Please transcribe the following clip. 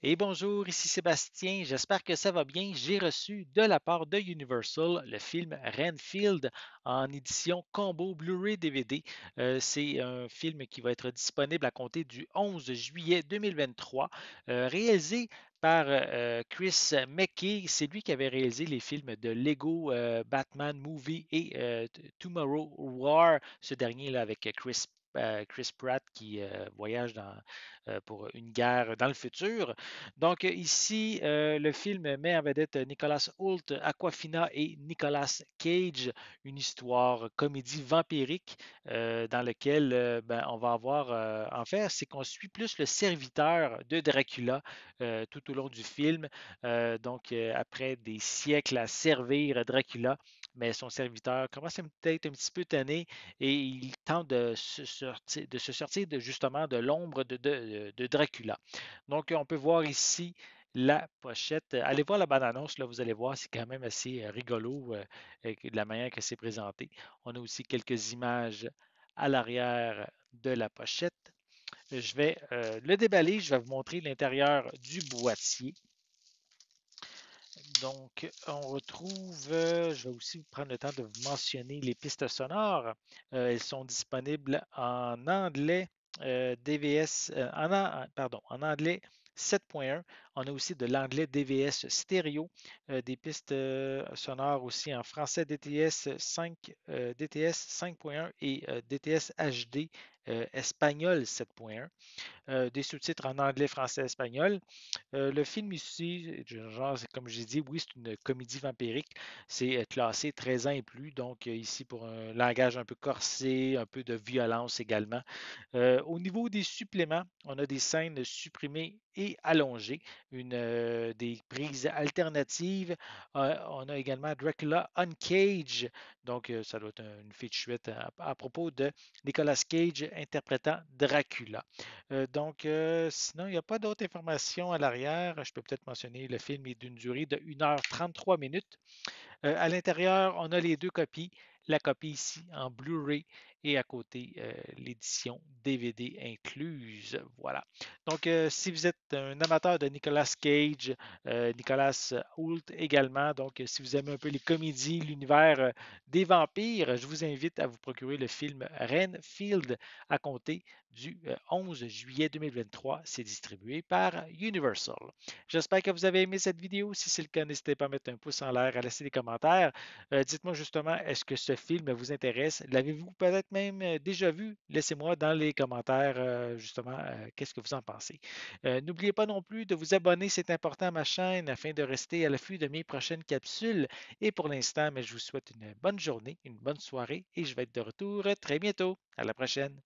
Et bonjour, ici Sébastien, j'espère que ça va bien. J'ai reçu de la part de Universal le film Renfield en édition combo Blu-ray DVD. C'est un film qui va être disponible à compter du 11 juillet 2023, réalisé par Chris McKay. C'est lui qui avait réalisé les films de Lego Batman Movie et Tomorrow War, ce dernier là avec Chris Pratt qui voyage pour une guerre dans le futur. Donc ici, le film met en vedette Nicolas Hoult, Aquafina et Nicolas Cage, une histoire comédie vampirique dans laquelle on va avoir, en fait, c'est qu'on suit plus le serviteur de Dracula tout au long du film. Après des siècles à servir Dracula, mais son serviteur commence à être un petit peu tanné et il tente de se sortir justement de l'ombre de Dracula. Donc, on peut voir ici la pochette. Allez voir la bande-annonce, là, vous allez voir, c'est quand même assez rigolo de la manière que c'est présenté. On a aussi quelques images à l'arrière de la pochette. Je vais le déballer, je vais vous montrer l'intérieur du boîtier. Donc, on retrouve, je vais aussi prendre le temps de vous mentionner les pistes sonores. Elles sont disponibles en anglais DVS, pardon, en anglais 7.1. On a aussi de l'anglais DVS stéréo, des pistes sonores aussi en français DTS 5, DTS 5.1 et DTS HD espagnol 7.1. Des sous-titres en anglais, français, espagnol. Le film ici, genre, comme j'ai dit, oui, c'est une comédie vampirique. C'est classé 13 ans et plus, donc ici pour un langage un peu corsé, un peu de violence également. Au niveau des suppléments, on a des scènes supprimées et allongées, des prises alternatives. On a également Dracula Uncaged, donc ça doit être une featurette à propos de Nicolas Cage interprétant Dracula. Sinon, il n'y a pas d'autres informations à l'arrière. Je peux peut-être mentionner le film est d'une durée de 1h33 minutes. À l'intérieur, on a les deux copies. La copie ici en Blu-ray et à côté l'édition DVD incluse. Voilà. Donc, si vous êtes un amateur de Nicolas Cage, Nicolas Hoult également, donc si vous aimez un peu les comédies, l'univers des vampires, je vous invite à vous procurer le film Renfield à compter du 11 juillet 2023. C'est distribué par Universal. J'espère que vous avez aimé cette vidéo. Si c'est le cas, n'hésitez pas à mettre un pouce en l'air, à laisser des commentaires. Dites-moi justement, est-ce que ce film vous intéresse? L'avez-vous peut-être même déjà vu? Laissez-moi dans les commentaires justement qu'est-ce que vous en pensez. N'oubliez pas non plus de vous abonner, c'est important à ma chaîne afin de rester à l'affût de mes prochaines capsules. Et pour l'instant, mais je vous souhaite une bonne journée, une bonne soirée et je vais être de retour très bientôt. À la prochaine.